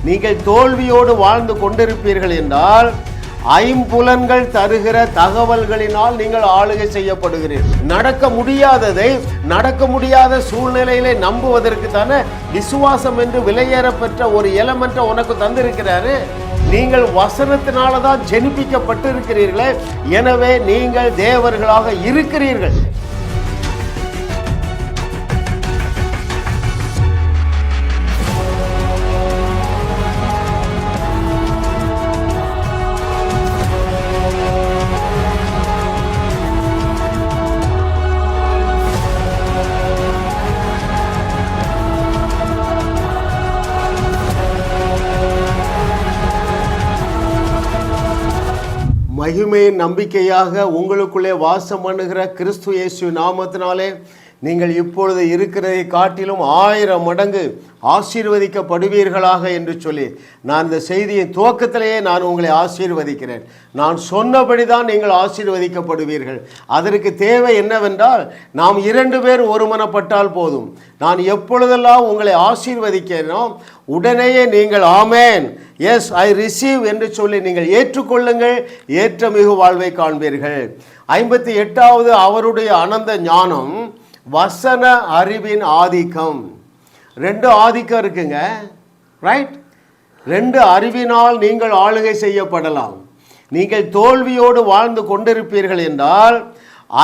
நீங்கள் தோல்வியோடு வாழ்ந்து கொண்டிருப்பீர்கள் என்றால் ஐம்புலன்கள் தருகிற தகவல்களினால் நீங்கள் ஆளுகை செய்யப்படுகிறீர்கள். நடக்க முடியாததை நடக்க முடியாத சூழ்நிலையிலே நம்புவதற்கு தானே விசுவாசம் என்று விலையேற பெற்ற ஒரு எலமெண்ட்டை உனக்கு தந்திருக்கிறாரு. நீங்கள் வசனத்தினால தான் ஜெனிப்பிக்கப்பட்டு இருக்கிறீர்களே, எனவே நீங்கள் தேவர்களாக இருக்கிறீர்கள். மகிமையின் நம்பிக்கையாக உங்களுக்குள்ளே வாசம் பண்ணுகிற கிறிஸ்து இயேசு நாமத்தினாலே நீங்கள் இப்பொழுது இருக்கிறதை காட்டிலும் 1000 மடங்கு ஆசீர்வதிக்கப்படுவீர்களாக என்று சொல்லி நான் இந்த செய்தியின் துவக்கத்திலேயே நான் உங்களை ஆசீர்வதிக்கிறேன். நான் சொன்னபடி தான் நீங்கள் ஆசீர்வதிக்கப்படுவீர்கள். அதற்கு தேவை என்னவென்றால் நாம் 2 பேர் ஒருமனப்பட்டால் போதும். நான் எப்பொழுதெல்லாம் உங்களை ஆசீர்வதிக்கிறேனோ உடனேயே நீங்கள் ஆமேன், எஸ் ஐ ரிசீவ் என்று சொல்லி நீங்கள் ஏற்றுக்கொள்ளுங்கள். ஏற்ற மிகு வாழ்வை காண்பீர்கள். 58வது அவருடைய அனந்த ஞானம் வசன அறிவின் ஆதிக்கம். 2 ஆதிக்கம் இருக்குங்க, ரைட்? 2 அறிவினால் நீங்கள் ஆளுகை செய்யப்படலாம். நீங்கள் தோல்வியோடு வாழ்ந்து கொண்டிருப்பீர்கள் என்றால்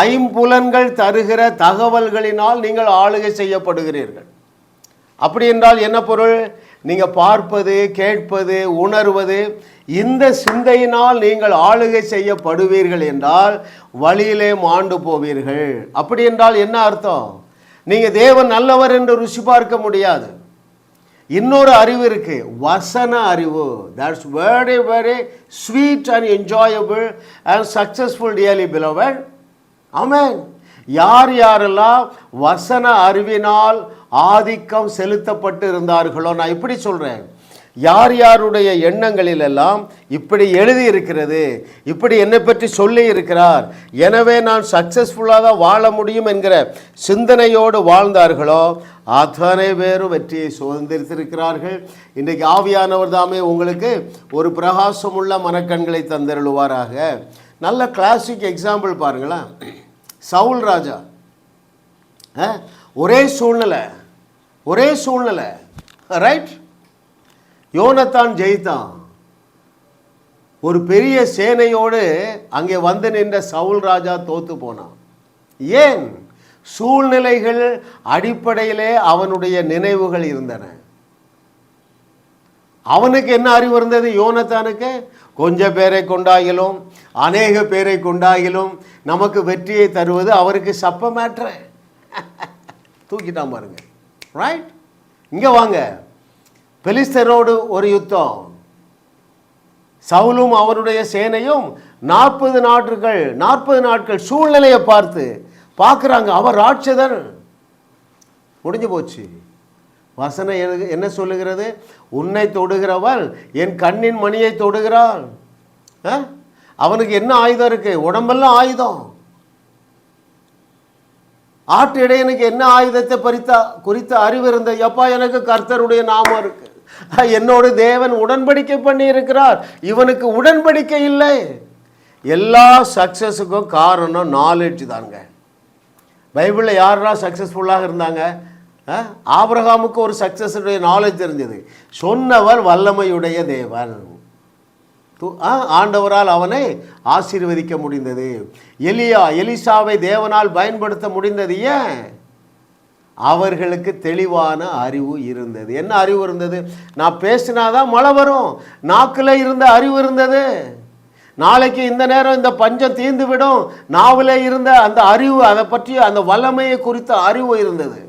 ஐம்புலன்கள் தருகிற தகவல்களினால் நீங்கள் ஆளுகை செய்யப்படுகிறீர்கள். அப்படி என்றால் என்ன பொருள்? நீங்கள் பார்ப்பது, கேட்பது, உணர்வது, இந்த சிந்தையினால் நீங்கள் ஆளுகை செய்யப்படுவீர்கள் என்றால் வழியிலே மாண்டு போவீர்கள். அப்படி என்றால் என்ன அர்த்தம்? நீங்கள் தேவன் நல்லவர் என்று ருசி பார்க்க முடியாது. இன்னொரு அறிவு இருக்கு, வசன அறிவு. That's very very sweet and enjoyable and successful dearly beloved. Amen. யாரெல்லாம் வசன அறிவினால் ஆதிக்கம் செலுத்தப்பட்டு இருந்தார்களோ, நான் இப்படி சொல்கிறேன், யாருடைய எண்ணங்களிலெல்லாம் இப்படி எழுதி இருக்கிறது, இப்படி என்னை பற்றி சொல்லி இருக்கிறார், எனவே நான் சக்சஸ்ஃபுல்லாக தான் வாழ முடியும் என்கிற சிந்தனையோடு வாழ்ந்தார்களோ அத்தனை பேரும் வெற்றியை சுதந்திரித்திருக்கிறார்கள். இன்றைக்கு ஆவியானவர் தாமே உங்களுக்கு ஒரு பிரகாசமுள்ள மனக்கண்களை தந்தருளுவாராக. நல்ல கிளாசிக் எக்ஸாம்பிள் பாருங்களேன். சவுல் ராஜா, ஒரே சூழ்நிலை, ரைட்? யோனத்தான் ஜெயித்தான். ஒரு பெரிய சேனையோடு அங்கே வந்து நின்ற சவுல் ராஜா தோத்து போனான். ஏன்? சூழ்நிலைகள் அடிப்படையிலே அவனுடைய நினைவுகள் இருந்தன. அவனுக்கு என்ன அறிவு இருந்தது? யோனத்தானுக்கு கொஞ்சம் பேரை கொண்டாகிலும் அநேக பேரை கொண்டாகிலும் நமக்கு வெற்றியை தருவது அவருக்கு சப்ப மேட்ரு. தூக்கிட்டான் பாருங்க, ரைட்? இங்கே வாங்க, பெலிஸ்தரோடு ஒரு யுத்தம். சவுலும் அவருடைய சேனையும் 40 நாட்கள் சூழ்நிலையை பார்க்குறாங்க. அவர் ராட்சதன். முடிஞ்சு போச்சு. வசனம் என்ன சொல்லுகிறது? உன்னை தொடுகிறவள் என் கண்ணின் மணியை தொடுகிறாள். அவனுக்கு என்ன ஆயுதம் இருக்கு? உடம்பெல்லாம் ஆயுதம். ஆட்டு இடையனுக்கு என்ன ஆயுதத்தை குறித்த அறிவு இருந்த? எப்பா, எனக்கு கர்த்தருடைய நாமம் இருக்கு, என்னோடு தேவன் உடன்படிக்கை பண்ணி இருக்கிறார், இவனுக்கு உடன்படிக்கை இல்லை. எல்லா சக்சஸுக்கும் காரணம் நாலேஜ் தாங்க. பைபிளில் யாரெல்லாம் சக்ஸஸ்ஃபுல்லாக இருந்தாங்க? ஆபிரகாமுக்கு ஒரு சக்சஸுடைய நாலேஜ் தெரிஞ்சது. சொன்னவர் வல்லமையுடைய தேவன், ஆண்டவரால் அவனை ஆசீர்வதிக்க முடிந்தது. எலிசாவை தேவனால் பயன்படுத்த முடிந்தது. ஏன்? அவர்களுக்கு தெளிவான அறிவு இருந்தது. என்ன அறிவு இருந்தது? நான் பேசினாதான் மழை வரும். நாக்கில் இருந்த அறிவு இருந்தது. நாளைக்கு இந்த நேரம் இந்த பஞ்சம் தீர்ந்து விடும். நாவில் இருந்த அந்த அறிவு, அதை பற்றி அந்த வல்லமையை குறித்த அறிவு இருந்தது.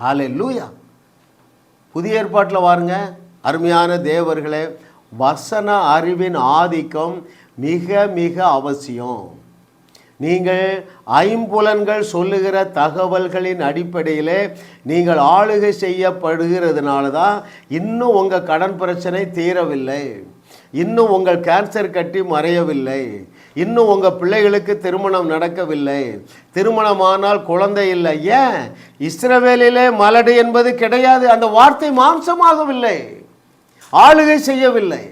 ஹல்லேலூயா. புதிய ஏற்பாட்டில் வாருங்க, அருமையான தேவர்களே, வசன அறிவின் ஆதிக்கம் மிக மிக அவசியம். நீங்கள் ஐம்புலன்கள் சொல்லுகிற தகவல்களின் அடிப்படையிலே நீங்கள் ஆளுகை செய்யப்படுகிறதுனால தான் இன்னும் உங்கள் கடன் பிரச்சனை தீரவில்லை, இன்னும் உங்கள் கேன்சர் கட்டி மறையவில்லை, இன்னும் உங்கள் பிள்ளைகளுக்கு திருமணம் நடக்கவில்லை, திருமணமானால் குழந்தை இல்லை. ஏன்? இஸ்ரவேலிலே மலடு என்பது கிடையாது. அந்த வார்த்தை மாம்சமாகவில்லை. ஆளுகை செய்யவில்லை.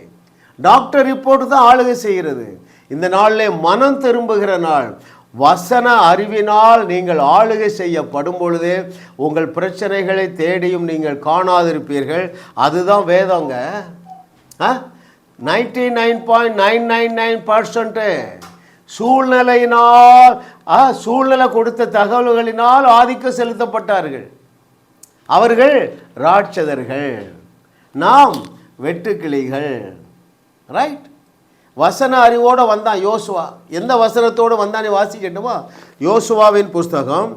டாக்டர் ரிப்போர்ட் தான் ஆளுகை செய்கிறது. இந்த நாளிலே மனம் திரும்புகிற நாள். வசன அறிவினால் நீங்கள் ஆளுகை செய்யப்படும் பொழுது உங்கள் பிரச்சனைகளை தேடியும் நீங்கள் காணாதிருப்பீர்கள். அதுதான் வேதங்க. 99.999% சூழ்நிலையினால் சூழ்நிலை கொடுத்த தகவல்களினால் ஆதிக்கம் செலுத்தப்பட்டார்கள். அவர்கள் ராட்சதர்கள், நாம் வெட்டுக்கிளிகள். ரைட்? வசன அறிவோடு வந்தான் யோசுவா. எந்த வசனத்தோடு வந்தானே வாசிக்கட்டுமா? யோசுவாவின் புஸ்தகம்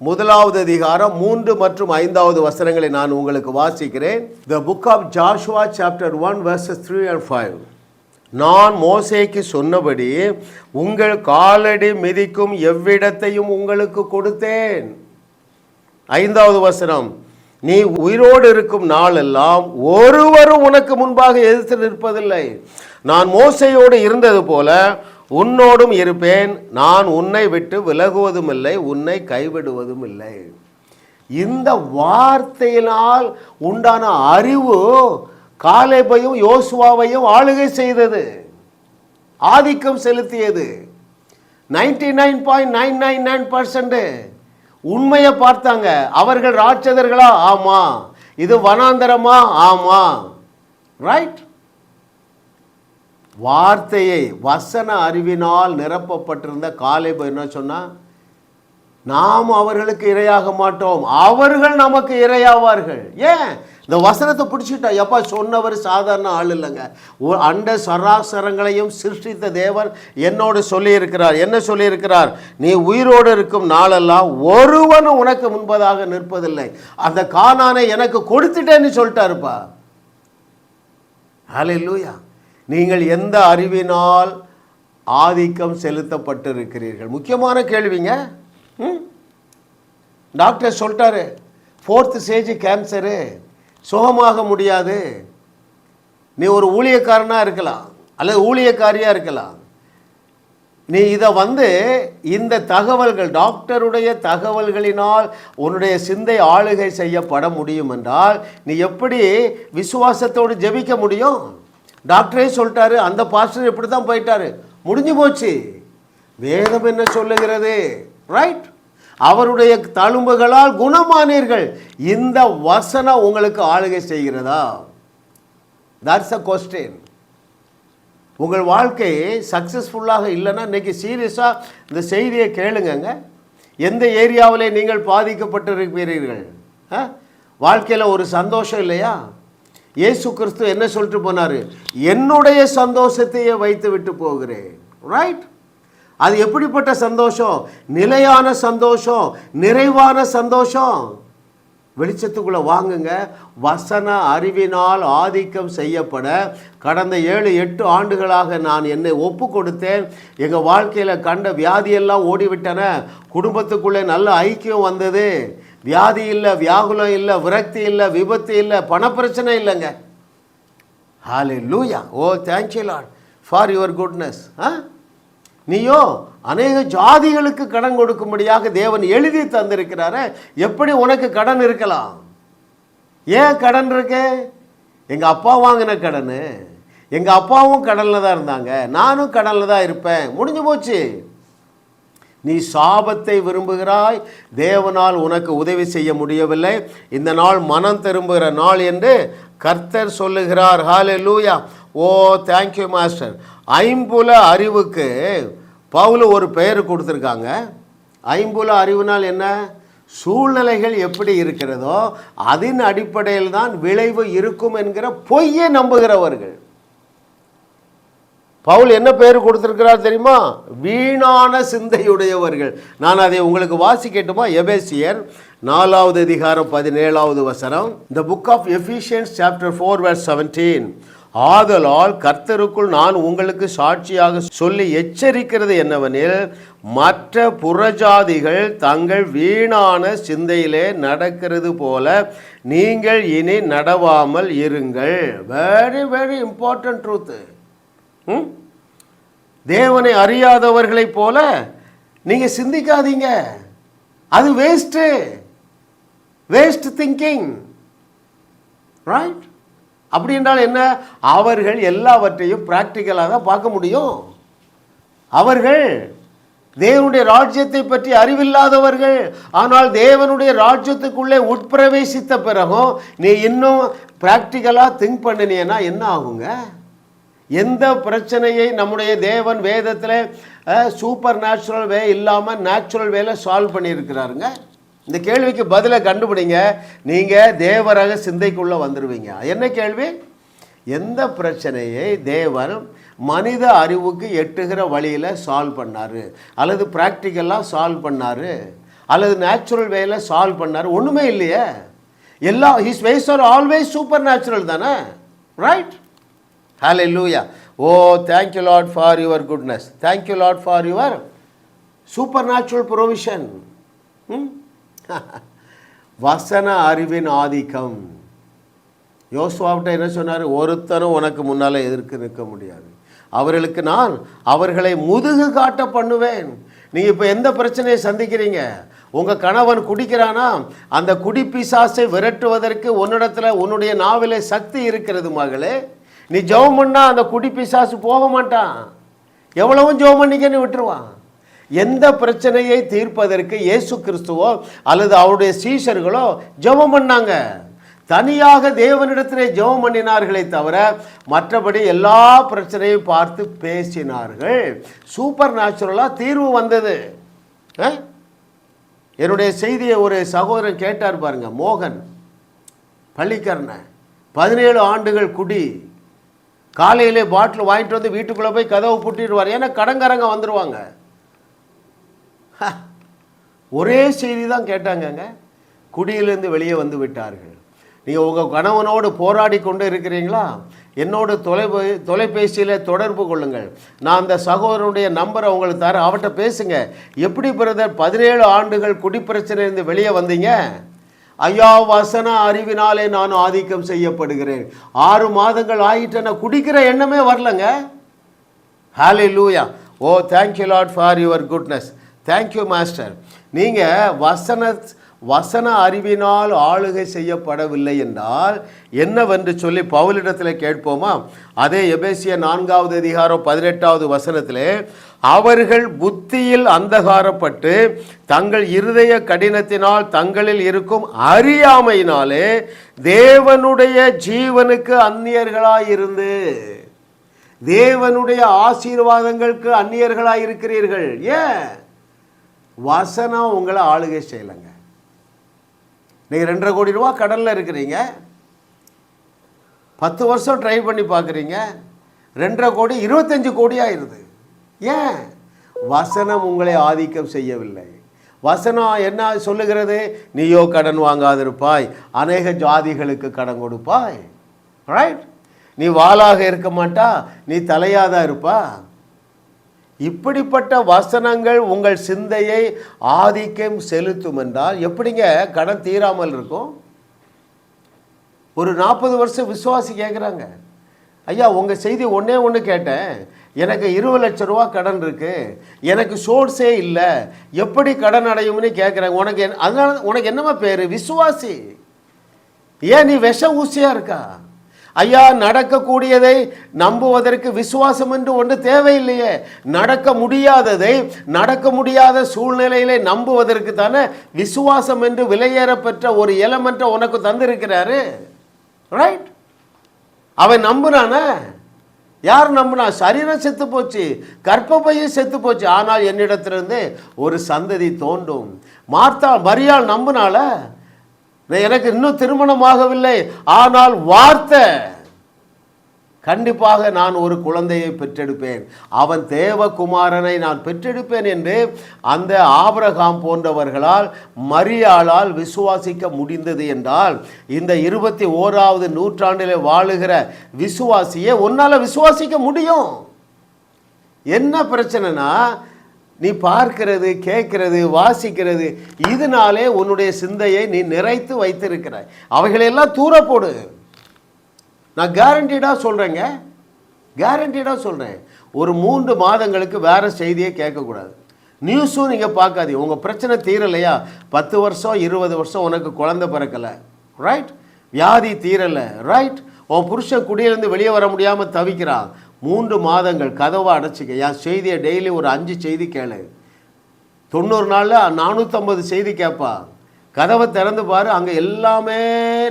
1வது அதிகாரம் 3 மற்றும் 5வது வசனங்களை நான் உங்களுக்கு வாசிக்கிறேன். The book of Joshua chapter 1 verses 3 and 5. நான் மோசேக்கு சொன்னபடி உங்கள் காலடி மிதிக்கும் எவ்விடத்தையும் உங்களுக்கு கொடுத்தேன். 5வது வசனம், நீ உயிரோடு இருக்கும் நாளெல்லாம் ஒருவரும் உனக்கு முன்பாக எதிர்த்து நிற்பதில்லை. நான் மோசேயோடு இருந்தது போல உன்னோடும் இருப்பேன். நான் உன்னை விட்டு விலகுவதும் இல்லை, உன்னை கைவிடுவதும் இல்லை. இந்த வார்த்தையினால் உண்டான அறிவு காலேபையும் யோசுவாவையும் ஆளுகை செய்தது, ஆதிக்கம் செலுத்தியது. 99.999% உண்மையை பார்த்தாங்க. அவர்கள் ராட்சதர்களா? ஆமா. இது வனாந்தரமா? ஆமா. ரைட்? வார்த்தையை வசன அறிவினால் நிரப்பப்பட்டிருந்த காலேபு என்ன சொன்னா, நாம் அவர்களுக்கு இரையாக மாட்டோம், அவர்கள் நமக்கு இரையாவார்கள். ஏன்? இந்த வசனத்தை பிடிச்சிட்டா. எப்பா, சொன்னவர் சாதாரண ஆள் இல்லைங்க. அண்ட சராசரங்களையும் சிருஷ்டித்த தேவன் என்னோடு சொல்லியிருக்கிறார். என்ன சொல்லியிருக்கிறார்? நீ உயிரோடு இருக்கும் நாளெல்லாம் ஒருவனும் உனக்கு முன்பதாக நிற்பதில்லை. அந்த கானானை எனக்கு கொடுத்துட்டேன்னு சொல்லிட்டாருப்பா. ஹல்லேலூயா. நீங்கள் எந்த அறிவினால் ஆதிக்கம் செலுத்தப்பட்டிருக்கிறீர்கள்? முக்கியமான கேள்விங்க. டாக்டர் சொல்லிட்டாரு 4th ஸ்டேஜ் கேன்சரு, சுகமாக முடியாது. நீ ஒரு ஊழியக்காரனாக இருக்கலாம் அல்லது ஊழியக்காரியாக இருக்கலாம். நீ இதை இந்த தகவல்கள், டாக்டருடைய தகவல்களினால் உன்னுடைய சிந்தை ஆளுகை செய்யப்பட முடியும் என்றால் நீ எப்படி விசுவாசத்தோடு ஜெபிக்க முடியும்? டாக்டரே சொல்லிட்டாரு, அந்த பாஸ்டர் எப்படி தான் போயிட்டாரு, முடிஞ்சு போச்சு. வேதம் என்ன சொல்லுகிறது? ரைட்? அவருடைய தழும்புகளால் குணமானீர்கள். இந்த வசனம் உங்களுக்கு ஆளுகை செய்கிறதா? That's a question. உங்கள் வாழ்க்கை சக்ஸஸ்ஃபுல்லாக இல்லைன்னா இன்னைக்கு சீரியஸாக இந்த செய்தியை கேளுங்க. எந்த ஏரியாவிலே நீங்கள் பாதிக்கப்பட்டிருப்பீர்கள்? வாழ்க்கையில் ஒரு சந்தோஷம் இல்லையா? இயேசு கிறிஸ்து என்ன சொல்லிட்டு போனார்? என்னுடைய சந்தோஷத்தையே வைத்து விட்டு போகிறேன். ரைட்? அது எப்படிப்பட்ட சந்தோஷம்? நிலையான சந்தோஷம், நிறைவான சந்தோஷம். வெளிச்சத்துக்குள்ளே வாங்குங்க. வசன அறிவினால் ஆதிக்கம் செய்யப்பட கடந்த 7-8 ஆண்டுகளாக நான் என்னை ஒப்பு கொடுத்தேன். எங்கள் வாழ்க்கையில் கண்ட வியாதியெல்லாம் ஓடிவிட்டன. குடும்பத்துக்குள்ளே நல்ல ஐக்கியம் வந்தது. வியாதி இல்லை, வியாகுலம் இல்லை, விரக்தி இல்லை, விபத்து இல்லை, பணப்பிரச்சனை இல்லைங்க. Hallelujah. Oh thank you lord for your goodness. நீயோ அநேக ஜாதிகளுக்கு கடன் கொடுக்கும்படியாக தேவன் எழுதி தந்திருக்கிறார. எப்படி உனக்கு கடன் இருக்கலாம்? ஏன் கடன் இருக்கு? எங்கள் அப்பா வாங்கின கடன், எங்கள் அப்பாவும் கடனில் தான் இருந்தாங்க, நானும் கடனில் தான் இருப்பேன். முடிஞ்சு போச்சு. நீ சாபத்தை விரும்புகிறாய், தேவனால் உனக்கு உதவி செய்ய முடியவில்லை. இந்த நாள் மனம் திரும்புகிற நாள் என்று கர்த்தர் சொல்லுகிறார். ஹல்லேலூயா. Oh thank you master. ஐம்புல அறிவுக்கு பவுல் ஒரு பெயர் கொடுத்துருக்காங்க. ஐம்புல அறிவுனால் என்ன? சூழ்நிலைகள் எப்படி இருக்கிறதோ அதன் அடிப்படையில் தான் விளைவு இருக்கும் என்கிற பொய்யை நம்புகிறவர்கள். பவுல் என்ன பெயர் கொடுத்திருக்கிறார் தெரியுமா? வீணான சிந்தையுடையவர்கள். நான் அதை உங்களுக்கு வாசிக்கட்டுமா? எபேசியர் 4வது அதிகாரம் 17வது வசனம். The book of Ephesians chapter 4 verse 17. ஆதலால் கர்த்தருக்குள் நான் உங்களுக்கு சாட்சியாக சொல்லி எச்சரிக்கிறது என்னவெனில், மற்ற புறஜாதிகள் தங்கள் வீணான சிந்தையிலே நடக்கிறது போல நீங்கள் இனி நடவாமல் இருங்கள். Very very important truth. தேவனை அறியாதவர்களைப் போல நீங்க சிந்திக்காதீங்க. அது வேஸ்ட் திங்கிங். ரைட்? அப்படி என்றால் என்ன? அவர்கள் எல்லாவற்றையும் பிராக்டிக்கலாக தான் பார்க்க முடியும். அவர்கள் தேவனுடைய ராஜ்யத்தை பற்றி அறிவில்லாதவர்கள். ஆனால் தேவனுடைய ராஜ்யத்துக்குள்ளே உட்பிரவேசித்த பிறகும் நீ இன்னும் பிராக்டிக்கலாக திங்க் பண்ணினீன்னா என்ன ஆகுங்க? எந்த பிரச்சனையை நம்முடைய தேவன் வேதத்தில் சூப்பர் நேச்சுரல் வே இல்லாமல் நேச்சுரல் வேல சால்வ் பண்ணியிருக்கிறாருங்க. இந்த கேள்விக்கு பதிலை கண்டுபிடிங்க, நீங்கள் தேவரக சிந்தைக்குள்ளே வந்துடுவீங்க. என்ன கேள்வி? எந்த பிரச்சனையை தேவன் மனித அறிவுக்கு எட்டுகிற வழியில் சால்வ் பண்ணார், அல்லது ப்ராக்டிக்கலாக சால்வ் பண்ணார், அல்லது நேச்சுரல் வேல சால்வ் பண்ணார்? ஒன்றுமே இல்லையே. எல்லா his ways are always supernatural தானே, right? Hallelujah. Oh thank you lord for your goodness, thank you lord for your supernatural provision. வசன அறிவின் ஆதிக்கம். யோசுவாவிட்ட என்ன சொன்னார்? ஒருத்தனும் உனக்கு முன்னால் எதிர்த்து நிற்க முடியாது, அவர்களுக்கு நான் அவர்களை முதுகு காட்ட பண்ணுவேன். நீங்கள் இப்போ எந்த பிரச்சனையை சந்திக்கிறீங்க? உங்கள் கணவன் குடிக்கிறானா? அந்த குடிப்பிசாசை விரட்டுவதற்கு உன்னிடத்தில் உன்னுடைய நாவிலே சக்தி இருக்கிறது மகளே. நீ ஜெபம் பண்ணால் அந்த குடிப்பிசாசு போக மாட்டான். எவ்வளவும் ஜெபம் பண்ணிக்கன்னு விட்டுருவான். எந்த பிரச்சனையை தீர்ப்பதற்கு இயேசு கிறிஸ்துவோ அல்லது அவருடைய சீஷர்களோ ஜெபம் பண்ணாங்க. தனியாக தேவனிடத்திலே ஜெபம் பண்ணினார்களே தவிர மற்றபடி எல்லா பிரச்சனையும் பார்த்து பேசினார்கள். சூப்பர் நேச்சுரலாக தீர்வு வந்தது. என்னுடைய செய்தியை ஒரு சகோதரன் கேட்டார் பாருங்க, மோகன் பள்ளிக்கரணை, 17 ஆண்டுகள் குடி. காலையிலே பாட்டில் வாங்கிட்டு வந்து வீட்டுக்குள்ளே போய் கதவை பூட்டிடுவார். ஏன்னா கடன்காரங்க வந்துடுவாங்க. ஒரே செய்தி தான் கேட்டாங்கங்க, குடியிலிருந்து வெளியே வந்து விட்டார்கள். நீங்கள் உங்கள் கணவனோடு போராடி கொண்டு இருக்கிறீங்களா? என்னோட தொலைபேசியில் தொடர்பு கொள்ளுங்கள். நான் அந்த சகோதரனுடைய நம்பரை உங்களுக்கு தரேன், அவர்கிட்ட பேசுங்க. எப்படி பிரதர் 17 ஆண்டுகள் குடிப்பிரச்சனையிலிருந்து வெளியே வந்தீங்க? ஐயா, வசன அறிவினாலே நான் ஆதிக்கம் செய்யப்படுகிறேன். 6 மாதங்கள் ஆகிட்டு நான் குடிக்கிற எண்ணமே வரலங்க. Hallelujah. Oh thank you lord for your goodness, thank you master. நீங்கள் வசன அறிவினால் ஆளுகை செய்யப்படவில்லை என்றால் என்னவென்று சொல்லி பவுலிடத்தில் கேட்போமா? அதே எபேசியர் 4வது அதிகாரம் 18வது வசனத்திலே, அவர்கள் புத்தியில் அந்தகாரப்பட்டு தங்கள் இருதய கடினத்தினால் தங்களில் இருக்கும் அறியாமையினாலே தேவனுடைய ஜீவனுக்கு அந்நியர்களாயிருந்து, தேவனுடைய ஆசீர்வாதங்களுக்கு அந்நியர்களாயிருக்கிறீர்கள். ஏன்? வசனம் உங்களை ஆளுகை செய்யலைங்க. நீங்கள் 2.5 கோடி ரூபா கடனில் இருக்கிறீங்க, 10 வருஷம் ட்ரை பண்ணி பார்க்குறீங்க, 2.5 கோடி 25 கோடி ஆயிடுது. ஏன்? வசனம் உங்களை ஆதிக்கம் செய்யவில்லை. வசனம் என்ன சொல்லுகிறது? நீயோ கடன் வாங்காதிருப்பாய், அநேக ஜாதிகளுக்கு கடன் கொடுப்பாய், ரைட்? நீ வாளாக இருக்க மாட்டா, நீ தலையாதான் இருப்பா. இப்படிப்பட்ட வசனங்கள் உங்கள் சிந்தையை ஆதிக்கம் செலுத்தும் என்றால் எப்படிங்க கடன் தீராமல் இருக்கும்? ஒரு 40 வருஷம் விசுவாசி கேட்குறாங்க, ஐயா உங்கள் செய்தி ஒன்று கேட்டேன், எனக்கு 20 லட்சம் ரூபா கடன் இருக்குது, எனக்கு சோர்ஸே இல்லை, எப்படி கடன் அடையும்னு கேட்குறாங்க. உனக்கு அதனால உனக்கு என்னமா பேர்? விசுவாசி. ஏன் நீ விஷ ஊசியாக இருக்கா? ஐயா, நடக்கக்கூடியதை நம்புவதற்கு விசுவாசம் என்று ஒன்று தேவையில்லையே. நடக்க முடியாததை, நடக்க முடியாத சூழ்நிலையிலே நம்புவதற்கு தானே விசுவாசம் என்று விலையேறப்பெற்ற ஒரு எலமெண்ட்டை உனக்கு தந்திருக்கிறாரு, ரைட்? அவன் நம்புனானே. யார் நம்புனா? சரீரம் செத்து போச்சு, கர்ப்பப்பையும் செத்து போச்சு, ஆனால் என்னிடத்திலிருந்து ஒரு சந்ததி தோன்றும். மரியாள் நம்புனால, எனக்கு இன்னும் திருமணமாகவில்லை, ஆனால் வார்த்தை கண்டிப்பாக நான் ஒரு குழந்தையை பெற்றெடுப்பேன், அவன் தேவகுமாரனை நான் பெற்றெடுப்பேன் என்று அந்த ஆபிரகாம் போன்றவர்களால் மரியாளால் விசுவாசிக்க முடிந்தது என்றால், இந்த 21வது நூற்றாண்டில் வாழுகிற விசுவாசியை உன்னால் விசுவாசிக்க முடியும். என்ன பிரச்சனைனா, நீ பார்க்கிறது, கேட்கிறது, வாசிக்கிறது, இதனாலே உன்னுடைய சிந்தையை நீ நிறைத்து வைத்திருக்கிறாய். அவைகளெல்லாம் தூர போடு. நான் கேரண்டீடாக சொல்கிறேங்க, கேரண்டீடாக சொல்கிறேன். ஒரு 3 மாதங்களுக்கு வேறு செய்தியை கேட்கக்கூடாது, நியூஸும் நீங்கள் பார்க்காதீங்க. உங்கள் பிரச்சனை தீரலையா? 10 வருஷம் 20 வருஷம் உனக்கு குழந்தை பிறக்கலை, ரைட்? வியாதி தீரலை, ரைட்? உன் புருஷன் குடியிலேருந்து வெளியே வர முடியாமல் தவிக்கிறான், 3 மாதங்கள் கதவை அடைச்சிக்க. என் செய்தியை டெய்லி ஒரு 5 செய்தி கேளு. 90 நாளில் 450 செய்தி கேட்பா. கதவை திறந்து பாரு, அங்கே எல்லாமே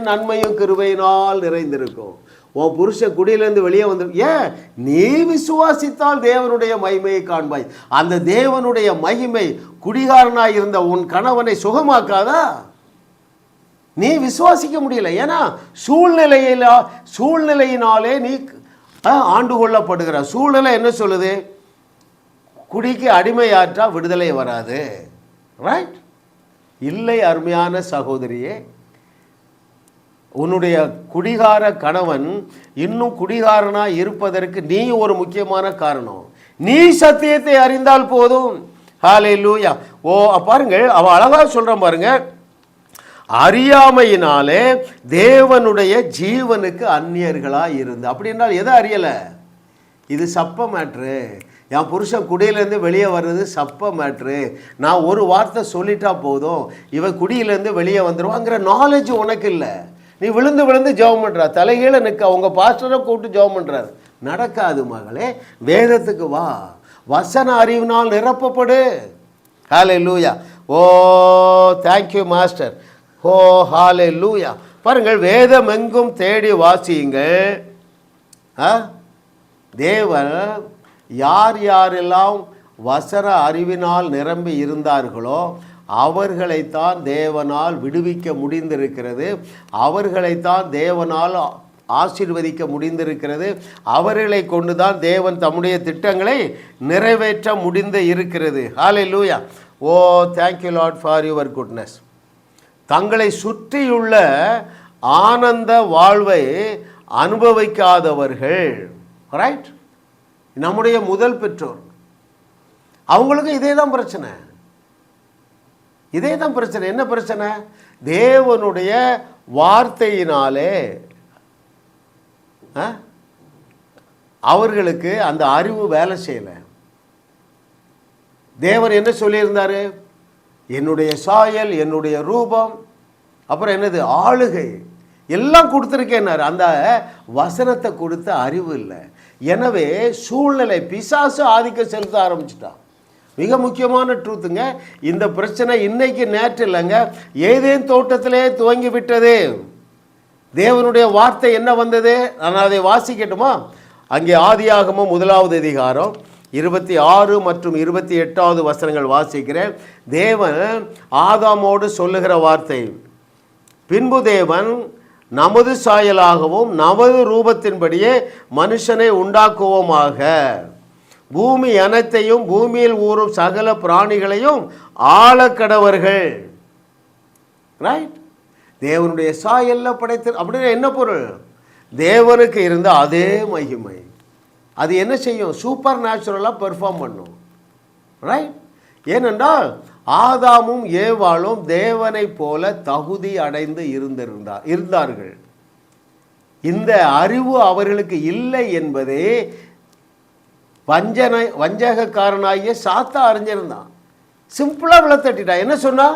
நன்மையும் கிருபையினால் நிறைந்திருக்கும். உன் புருஷன் குடியிலேருந்து வெளியே வந்து ஏன் நீ விசுவாசித்தால் தேவனுடைய மகிமையை காண்பாய். அந்த தேவனுடைய மகிமை குடிகாரனாய் இருந்த உன் கணவனை சுகமாக்காதா? நீ விசுவாசிக்க முடியல. ஏன்னா சூழ்நிலையினாலே நீ ஆண்டு கொள்ளப்படுகிற. சூழ்நிலை என்ன சொல்லுது? குடிக்கு அடிமையாற்றா விடுதலை வராது. ரைட்? இல்லை அருமையான சகோதரியே, உன்னுடைய குடிகார கணவன் இன்னும் குடிகாரனாக இருப்பதற்கு நீ ஒரு முக்கியமான காரணம். நீ சத்தியத்தை அறிந்தால் போதும். ஹல்லேலூயா. பாருங்கள், அவ அழகா சொல்றான் பாருங்க, அறியாமையினாலே தேவனுடைய ஜீவனுக்கு அந்நியர்களாக இருந்து. அப்படி என்றால் எதை அறியல? இது சப்ப மேட்ரு. என் புருஷன் குடியிலேருந்து வெளியே வர்றது சப்ப மேட்ரு. நான் ஒரு வார்த்தை சொல்லிட்டா போதும், இவன் குடியிலேருந்து வெளியே வந்துடுவாங்கிற நாலேஜ் உனக்கு இல்லை. நீ விழுந்து விழுந்து ஜெபம் பண்ணுறா, தலைகீழ நிற்க. அவங்க பாஸ்டரை கூப்பிட்டு ஜெபம் பண்ணுறாரு. நடக்காது மகளே. வேதத்துக்கு வா, வசன அறிவினால் நிரப்பப்படு. ஹல்லேலூயா. Oh thank you master. ஓ ஹல்லேலூயா. பாருங்கள், வேதம் எங்கும் தேடி வாசியுங்கள். தேவன் யார் யாரெல்லாம் வசன அறிவினால் நிரம்பி இருந்தார்களோ அவர்களைத்தான் தேவனால் விடுவிக்க முடிந்திருக்கிறது. அவர்களைத்தான் தேவனால் ஆசீர்வதிக்க முடிந்திருக்கிறது. அவர்களை கொண்டு தான் தேவன் தம்முடைய திட்டங்களை நிறைவேற்ற முடிந்து இருக்கிறது. Hallelujah. Oh thank you lord for your goodness. தங்களை சுற்றியுள்ள ஆனந்த வாழ்வை அனுபவிக்காதவர்கள், ரைட்? நம்முடைய முதல் பெற்றோர், அவங்களுக்கு இதே தான் பிரச்சனை. இதே தான் பிரச்சனை. என்ன பிரச்சனை? தேவனுடைய வார்த்தையினாலே அவர்களுக்கு அந்த அறிவு வேலை செய்யலை. தேவன் என்ன சொல்லியிருந்தாரு? என்னுடைய சாயல், என்னுடைய ரூபம், அப்புறம் என்னது, ஆளுகை எல்லாம் கொடுத்துருக்கேன்னாரு. அந்த வசனத்தை கொடுத்த அறிவு இல்லை. எனவே சூழ்நிலை, பிசாசு ஆதிக்கம் செலுத்த ஆரம்பிச்சுட்டான். மிக முக்கியமான ட்ரூத்துங்க. இந்த பிரச்சனை இன்னைக்கு நேற்று இல்லைங்க, ஏதேன் தோட்டத்திலே துவங்கி விட்டது. தேவனுடைய வார்த்தை என்ன வந்தது? நான் அதை வாசிக்கட்டுமா? அங்கே ஆதியாகமம் 1வது அதிகாரம் 26 மற்றும் 28வது வசனங்கள் வாசிக்கிறேன். தேவன் ஆதாமோடு சொல்லுகிற வார்த்தை, பின்பு தேவன் நமது சாயலாகவும் நமது ரூபத்தின்படியே மனுஷனை உண்டாக்குவோமாக, பூமி அனைத்தையும் பூமியில் ஊறும் சகல பிராணிகளையும் ஆளக்கடவர்கள். ரைட்? தேவனுடைய சாயல்ல படைத்து. அப்படின்னா என்ன பொருள்? தேவனுக்கு இருந்த அதே மகிமை அது என்ன செய்யும்? சூப்பர் நேச்சுரலாக பெர்ஃபார்ம் பண்ணும். ரைட்? ஏனென்றால் ஆதாமும் ஏவாளும் தேவனை போல தகுதி அடைந்து இருந்தார்கள். இந்த அறிவு அவர்களுக்கு இல்லை என்பதே வஞ்சகக்காரனாகிய சாத்தா அறிஞ்சிருந்தான். சிம்பிளாக விளத்தட்டிட்டான். என்ன சொன்னா?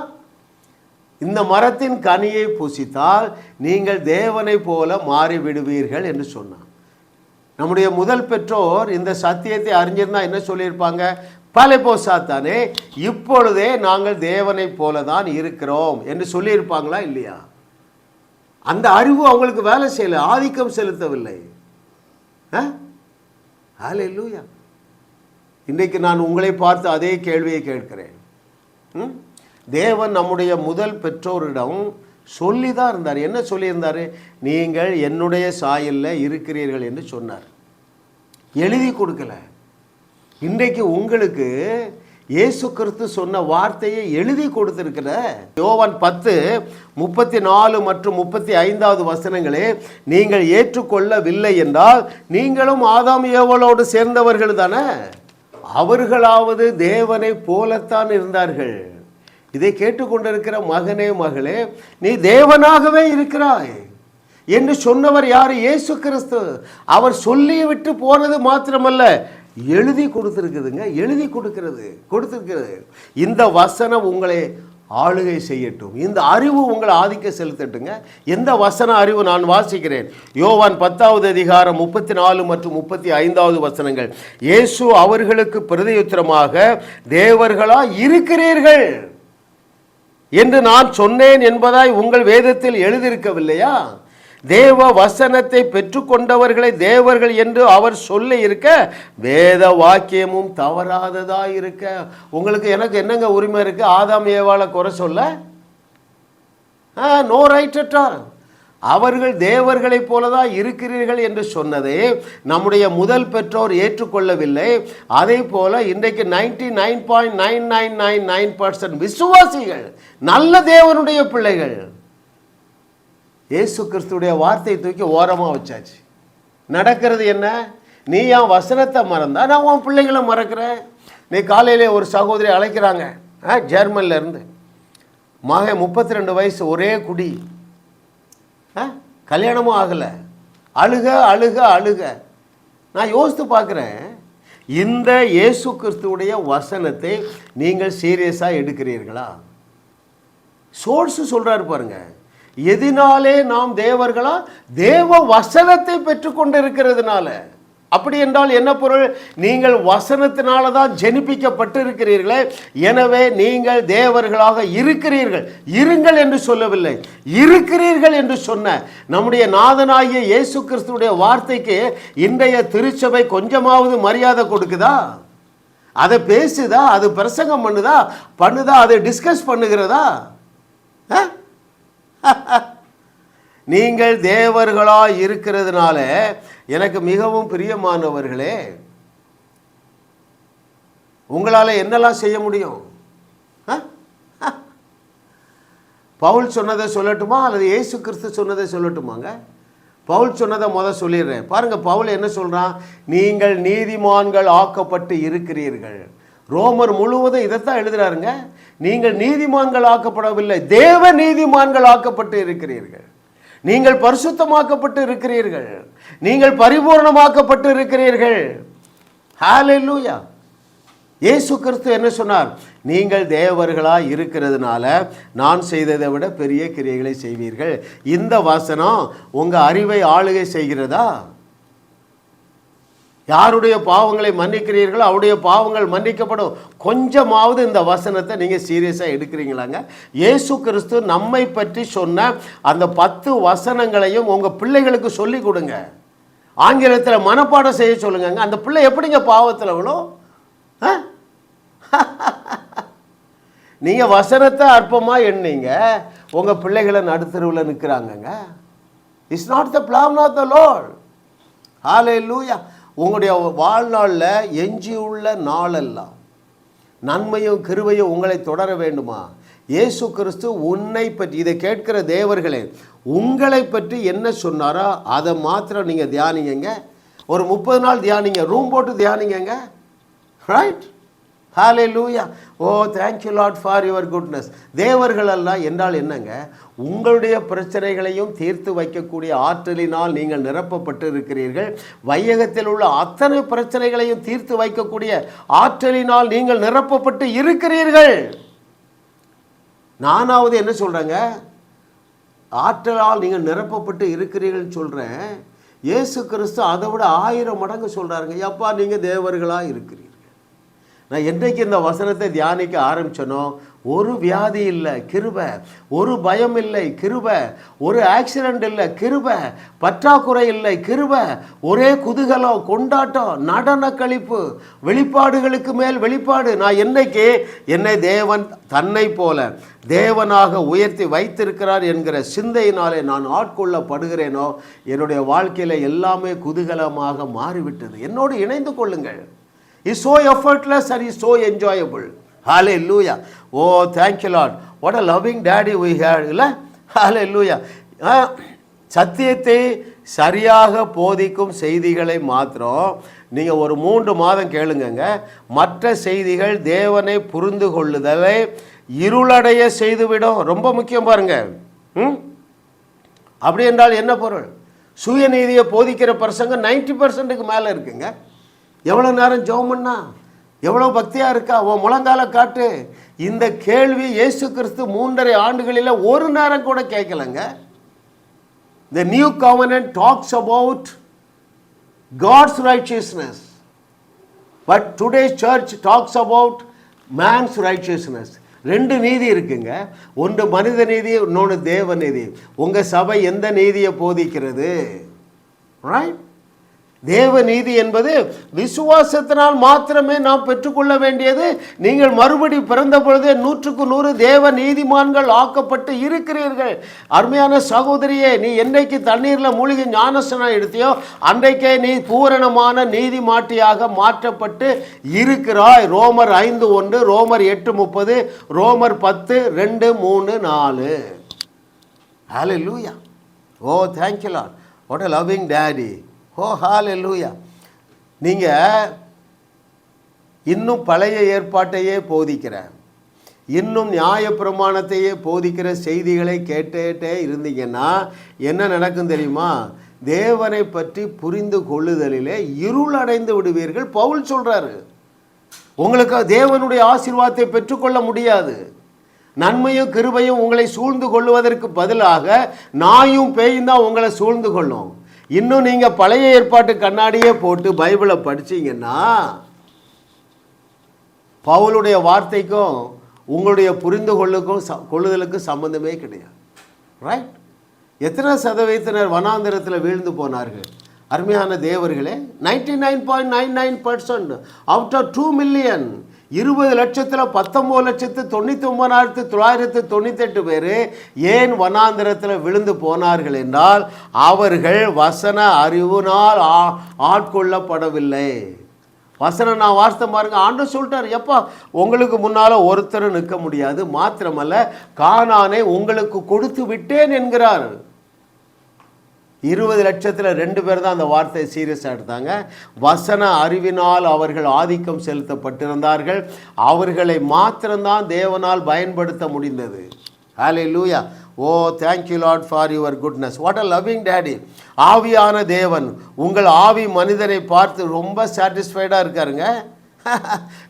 இந்த மரத்தின் கனியை புசித்தால் நீங்கள் தேவனை போல மாறிவிடுவீர்கள் என்று சொன்னான். நம்முடைய முதல் பெற்றோர் இந்த சத்தியத்தை அறிஞ்சிருந்தா என்ன சொல்லியிருப்பாங்க? பலைப்போ சாத்தானே, இப்பொழுதே நாங்கள் தேவனை போல தான் இருக்கிறோம் என்று சொல்லியிருப்பாங்களா இல்லையா? அந்த அறிவு அவங்களுக்கு வேலை செய்யலை, ஆதிக்கம் செலுத்தவில்லை. ஹல்லேலூயா. இன்றைக்கு நான் உங்களை பார்த்து அதே கேள்வியை கேட்கிறேன். தேவன் நம்முடைய முதல் பெற்றோரிடம் சொல்லி தான் இருந்தார். என்ன சொல்லியிருந்தார்? நீங்கள் என்னுடைய சாயலில் இருக்கிறீர்கள் என்று சொன்னார். எழுதி கொடுக்கல. இன்றைக்கு உங்களுக்கு இயேசு கிறிஸ்து சொன்ன வார்த்தையை எழுதி கொடுத்திருக்கிற யோவான் 10:34 மற்றும் 35வது வசனங்களே, நீங்கள் ஏற்றுக்கொள்ளவில்லை என்றால் நீங்களும் ஆதாம் ஏவாளோடு சேர்ந்தவர்கள் தானே. அவர்களாவது தேவனை போலத்தான் இருந்தார்கள். இதை கேட்டுக்கொண்டிருக்கிற மகனே மகளே, நீ தேவனாகவே இருக்கிறாய் என்று சொன்னவர் யார்? இயேசு கிறிஸ்து. அவர் சொல்லி விட்டு போனது மாத்திரமல்ல, எழுதி கொடுத்துருக்குதுங்க. எழுதி கொடுத்துருக்கிறது. இந்த வசனம் உங்களை ஆளுகை செய்யட்டும். இந்த அறிவு உங்களை ஆதிக்க செலுத்தட்டுங்க. எந்த வசன அறிவு நான் வாசிக்கிறேன்? யோவான் 10வது அதிகாரம் 34 மற்றும் 35வது வசனங்கள். இயேசு அவர்களுக்கு பிரதியுத்தரமாக, தேவர்களா இருக்கிறீர்கள் என்று நான் சொன்னேன் என்பதாய் உங்கள் வேதத்தில் எழுதியிருக்கவில்லையா? தேவ வசனத்தை பெற்றுக்கொண்டவர்களை தேவர்கள் என்று அவர் சொல்ல இருக்க, வேத வாக்கியமும் தவறாததா இருக்க. உங்களுக்கு எனக்கு என்னங்க உரிமை இருக்கு ஆதாம் ஏவாளை குறை சொல்ல? No right at all. அவர்கள் தேவர்களைப் போலதான் இருக்கிறீர்கள் என்று சொன்னதை நம்முடைய முதல் பெற்றோர் ஏற்றுக்கொள்ளவில்லை. அதே போல இன்றைக்கு 99.9999% விசுவாசிகள் நல்ல தேவனுடைய பிள்ளைகள் இயேசு கிறிஸ்துடைய வார்த்தையை தூக்கி ஓரமாக வச்சாச்சு. நடக்கிறது என்ன? நீ என் வசனத்தை மறந்தா நான் உன் பிள்ளைகளை மறக்கிறேன். நீ காலையிலே ஒரு சகோதரி அழைக்கிறாங்க ஜெர்மன்ல இருந்து, மகன் 32 வயசு, ஒரே குடி, கல்யாணமும் ஆகலை, அழுக அழுக அழுக. நான் யோசித்து பார்க்குறேன், இந்த இயேசு கிறிஸ்துவுடைய வசனத்தை நீங்கள் சீரியஸாக எடுக்கிறீர்களா? சோர்ஸ் சொல்கிறாரு பாருங்க, எதினாலே நாம் தேவர்களா? தேவ வசனத்தை பெற்றுக்கொண்டு இருக்கிறதுனால. அப்படி என்றால் என்ன பொருள்? நீங்கள் வசனத்தினால தான் ஜெனிப்பிக்கப்பட்டு இருக்கிறீர்களே, எனவே நீங்கள் தேவர்களாக இருக்கிறீர்கள். இருங்கள் என்று சொல்லவில்லை, இருக்கிறீர்கள் என்று சொன்ன நம்முடைய நாதனாகிய இயேசு கிறிஸ்துடைய வார்த்தைக்கு இன்றைய திருச்சபை கொஞ்சமாவது மரியாதை கொடுக்குதா? அதை பேசுதா? அது பிரசங்கம் பண்ணுதா? அதை டிஸ்கஸ் பண்ணுகிறதா? நீங்கள் தேவர்களா இருக்கிறதுனால எனக்கு மிகவும் பிரியமானவர்களே, உங்களால் என்னெல்லாம் செய்ய முடியும்? பவுல் சொன்னதை சொல்லட்டுமா அல்லது இயேசு கிறிஸ்து சொன்னதை சொல்லட்டுமாங்க? பவுல் சொன்னதை சொல்லிடுறேன் பாருங்க. பவுல் என்ன சொல்றான்? நீங்கள் நீதிமான்கள் ஆக்கப்பட்டு இருக்கிறீர்கள். ரோமர் முழுவதும் இதைத்தான் எழுதுறாருங்க. நீங்கள் நீதிமான்கள் ஆக்கப்படவில்லை, தேவ நீதிமான்கள் ஆக்கப்பட்டு இருக்கிறீர்கள். நீங்கள் பரிசுத்தமாக்கப்பட்டு இருக்கிறீர்கள், நீங்கள் பரிபூர்ணமாக்கப்பட்டு இருக்கிறீர்கள். ஹல்லேலூயா. இயேசு கிறிஸ்து என்ன சொன்னார்? நீங்கள் தேவர்களாக இருக்கிறதுனால நான் செய்ததை விட பெரிய கிரியைகளை செய்வீர்கள். இந்த வசனம் உங்கள் அறிவை ஆளுகை செய்கிறதா? யாருடைய பாவங்களை மன்னிக்கிறீர்களோ அவருடைய பாவங்கள் மன்னிக்கப்படும். கொஞ்சமாவது இந்த வசனத்தை நீங்கள் சீரியஸாக எடுக்கிறீங்களாங்க? இயேசு கிறிஸ்து நம்மை பற்றி சொன்ன அந்த 10 வசனங்களையும் உங்கள் பிள்ளைகளுக்கு சொல்லி கொடுங்க. ஆங்கிலத்தில் மனப்பாடம் செய்ய சொல்லுங்க. அந்த பிள்ளை எப்படிங்க பாவத்தில் விழும்? நீங்கள் வசனத்தை அற்பமாக எண்ணீங்க, உங்கள் பிள்ளைகளை நடுத்தருவில் நிற்கிறாங்கங்க. It's not the plan of the lord. Hallelujah. உங்களுடைய வாழ்நாளில் எஞ்சியுள்ள நாளெல்லாம் நன்மையும் கிருபையும் உங்களை தொடர வேண்டுமா? இயேசு கிறிஸ்து உன்னை பற்றி, இதை கேட்கிற தேவர்களே, உங்களை பற்றி என்ன சொன்னாரோ அதை மாத்திரம் நீங்கள் தியானிங்க. ஒரு 30 நாள் தியானிங்க, ரூம் போட்டு தியானிங்க. Right? Hallelujah. Oh thank you lord for your goodness. தேவர்கள் எல்லாம் என்றால் என்னங்க? உங்களுடைய பிரச்சனைகளையும் தீர்த்து வைக்கக்கூடிய ஆற்றலினால் நீங்கள் நிரப்பப்பட்டு இருக்கிறீர்கள். வையகத்தில் உள்ள அத்தனை பிரச்சனைகளையும் தீர்த்து வைக்கக்கூடிய ஆற்றலினால் நீங்கள் நிரப்பப்பட்டு இருக்கிறீர்கள். நானாவது என்ன சொல்கிறேங்க? ஆற்றலால் நீங்கள் நிரப்பப்பட்டு இருக்கிறீர்கள் சொல்கிறேன். இயேசு கிறிஸ்து அதை விட 1000 மடங்கு சொல்கிறாருங்க. எப்பா நீங்கள் தேவர்களாக இருக்கிறீர்கள். நான் என்றைக்கு இந்த வசனத்தை தியானிக்க ஆரம்பிச்சனோ, ஒரு வியாதி இல்லை, கிருபை. ஒரு பயம் இல்லை, கிருபை. ஒரு ஆக்சிடென்ட் இல்லை, கிருபை. பற்றாக்குறை இல்லை, கிருபை. ஒரே குதூகலம், கொண்டாட்டம், நடன களிப்பு, வெளிப்பாடுகளுக்கு மேல் வெளிப்பாடு. நான் என்னைக்கு என்னை தேவன் தன்னை போல தேவனாக உயர்த்தி வைத்திருக்கிறார் என்கிற சிந்தையினாலே நான் ஆட்கொள்ளப்படுகிறேனோ, என்னுடைய வாழ்க்கையில் எல்லாமே குதூகலமாக மாறிவிட்டது. என்னோடு இணைந்து கொள்ளுங்கள். He's so effortless and he's so enjoyable. Hallelujah. Oh, thank you Lord. What a loving daddy we had. Hallelujah. சத்தியத்தை சரியாக போதிக்கும் செய்திகளை மாத்திரம் நீங்கள் ஒரு 3 மாதம் கேளுங்க. மற்ற செய்திகள் தேவனை புரிந்து கொள்ளுதலை இருளடைய செய்துவிடும். ரொம்ப முக்கியம் பாருங்க. அப்படி என்றால் என்ன பொருள்? சுயநீதியை போதிக்கிற பிரசங்கம் 90%க்கு மேலே இருக்குங்க. எவ்வளோ நேரம் ஜெபம் பண்ணா? எவ்வளோ பக்தியாக இருக்கா? உன் முழங்கால காட்டு. இந்த கேள்வி இயேசு கிறிஸ்து 3.5 ஆண்டுகளில் ஒரு நேரம் கூட கேட்கலங்க. The new covenant talks about God's righteousness, but today's church talks about man's righteousness. 2 நீதி இருக்குங்க. ஒன்று மனித நீதி, இன்னொன்று தேவ நீதி. உங்கள் சபை எந்த நீதியை போதிக்கிறது? ரைட்? தேவ நீதி என்பது விசுவாசத்தினால் மாத்திரமே நாம் பெற்றுக்கொள்ள வேண்டியது. நீங்கள் மறுபடி பிறந்த பொழுதே 100க்கு 100 தேவ நீதிமான்கள் ஆக்கப்பட்டு இருக்கிறீர்கள். அருமையான சகோதரியே, நீ என்னைக்கு தண்ணீரில் மூழ்கி ஞானஸ்நானம் எடுத்தியோ அன்றைக்கே நீ பூரணமான நீதிமாட்டியாக மாற்றப்பட்டு இருக்கிறாய். ரோமர் 5:1, ரோமர் 8:30, ரோமர் 10:2, 3, 4. ஹல்லேலூயா. ஓ thank you Lord. What a loving daddy. ஓ ஹல்லேலூயா. நீங்கள் இன்னும் பழைய ஏற்பாட்டையே போதிக்கிற, இன்னும் நியாயப்பிரமாணத்தையே போதிக்கிற செய்திகளை கேட்டுட்டே இருந்தீங்கன்னா என்ன நடக்கும் தெரியுமா? தேவனை பற்றி புரிந்து கொள்ளுதலிலே இருள் அடைந்து விடுவீர்கள். பவுல் சொல்கிறாரு, உங்களுக்கு தேவனுடைய ஆசீர்வாதத்தை பெற்றுக்கொள்ள முடியாது. நன்மையும் கிருபையும் உங்களை சூழ்ந்து கொள்வதற்கு பதிலாக நாயும் பேயும் தான் உங்களை சூழ்ந்து கொள்ளும். இன்னும் நீங்கள் பழைய ஏற்பாட்டு கண்ணாடியே போட்டு பைபிளை படிச்சீங்கன்னா பவுலுடைய வார்த்தைக்கும் உங்களுடைய புரிந்து கொள்ளுதலுக்கும் சம்பந்தமே கிடையாது. ரைட்? எத்தனை சதவீதத்தினர் வனாந்திரத்தில் வீழ்ந்து போனார்கள்? அருமையான தேவர்களே, 99.99% அவுட் ஆஃப் 2 மில்லியன், 20 லட்சத்தில் 19,99,998 பேர் ஏன் வனாந்திரத்தில் விழுந்து போனார்கள் என்றால் அவர்கள் வசன அறிவினால் ஆட்கொள்ளப்படவில்லை. வசனம் நான் வார்த்தை பாருங்க, ஆண்டவர் சொல்லிட்டார், எப்பா உங்களுக்கு முன்னால் ஒருத்தர் நிற்க முடியாது, மாத்திரமல்ல கானானை உங்களுக்கு கொடுத்து விட்டேன் என்கிறார். 20 லட்சத்தில் 2 பேர் தான் அந்த வார்த்தையை சீரியஸாக எடுத்தாங்க. வசன அறிவினால் அவர்கள் ஆதிக்கம் செலுத்தப்பட்டிருந்தார்கள். அவர்களை மாத்திரம்தான் தேவனால் பயன்படுத்த முடிந்தது. Hallelujah. Oh thank you lord for your goodness. What a loving daddy. ஆவியான தேவன் உங்கள் ஆவி மனிதனை பார்த்து ரொம்ப சாட்டிஸ்ஃபைடாக இருக்காருங்க.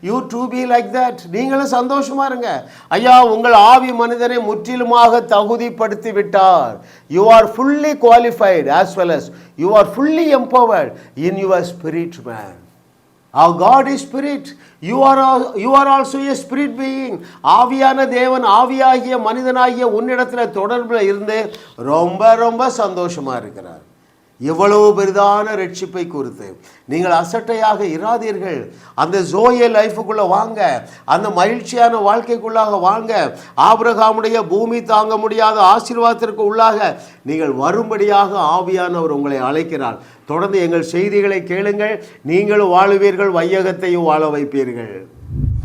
You to be like that. நீங்களும் சந்தோஷமா இருங்க. ஐயா, உங்கள் ஆவி மனிதனை முற்றிலுமாக தகுதிப்படுத்தி விட்டார். You are fully qualified as well as you are fully empowered in your spirit man. Our God is spirit. You are also a spirit being. ஆவியான தேவன் ஆவியாகிய மனிதனாகிய உன்னிடத்தில் தொடர்பில் இருந்து ரொம்ப ரொம்ப சந்தோஷமா இருக்கிறார். எவ்வளவு பெரிதான ரட்சிப்பை குறித்து நீங்கள் அசட்டையாக இராதீர்கள். அந்த ஜோயே லைஃபுக்குள்ளே வாங்க, அந்த மகிழ்ச்சியான வாழ்க்கைக்குள்ளாக வாங்க. ஆபிரகாமுடைய பூமி தாங்க முடியாத ஆசீர்வாதத்திற்கு உள்ளாக நீங்கள் வரும்படியாக ஆவியானவர் உங்களை அழைக்கிறார். தொடர்ந்து எங்கள் செய்திகளை கேளுங்கள். நீங்களும் வாழுவீர்கள், வையகத்தையும் வாழ வைப்பீர்கள்.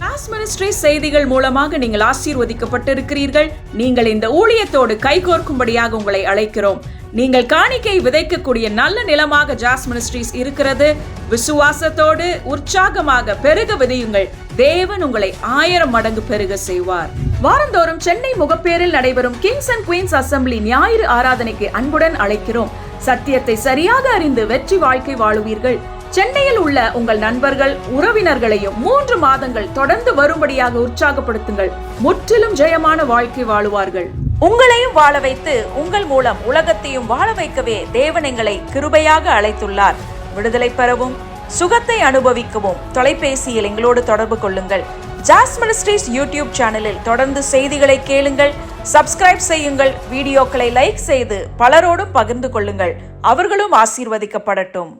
ஜாஸ் மினிஸ்ட்ரி செய்திகள் மூலமாக நீங்கள் ஆசீர்வதிக்கப்பட்டிருக்கிறீர்கள். நீங்கள் இந்த ஊழியத்தோடு கைகோர்க்கும்படியாக உங்களை அழைக்கிறோம். நீங்கள் காணிக்கை விதைக்கக்கூடிய நல்ல நிலமாக ஜாஸ் மினிஸ்ட்ரிஸ் இருக்கிறது. விசுவாசத்தோடு உற்சாகமாக பெருக விதையுங்கள். தேவன் உங்களை 1000 மடங்கு பெருக செய்வார். வாரந்தோறும் சென்னை முகப்பேரில் நடைபெறும் கிங்ஸ் அண்ட் குயின்ஸ் அசம்பிளி ஞாயிறு ஆராதனைக்கு அன்புடன் அழைக்கிறோம். சத்தியத்தை சரியாக அறிந்து வெற்றி வாழ்க்கை வாழுவீர்கள். சென்னையில் உள்ள உங்கள் நண்பர்கள் உறவினர்களையும் 3 மாதங்கள் தொடர்ந்து வரும்படியாக உற்சாகப்படுத்துங்கள். முற்றிலும் ஜெயமான வாழ்க்கை வாழுவார்கள். உங்களையும் வாழ வைத்து உங்கள் மூலம் உலகத்தையும் வாழ வைக்கவே தேவன் எங்களை கிருபையாக அழைத்துள்ளார். விடுதலை பெறவும் சுகத்தை அனுபவிக்கவும் தொலைபேசியில் எங்களோடு தொடர்பு கொள்ளுங்கள். ஜாஸ் மினிஸ்ட்ரீஸ் யூடியூப் சேனலில் தொடர்ந்து செய்திகளை கேளுங்கள். சப்ஸ்கிரைப் செய்யுங்கள். வீடியோக்களை லைக் செய்து பலரோடும் பகிர்ந்து கொள்ளுங்கள். அவர்களும் ஆசீர்வதிக்கப்படட்டும்.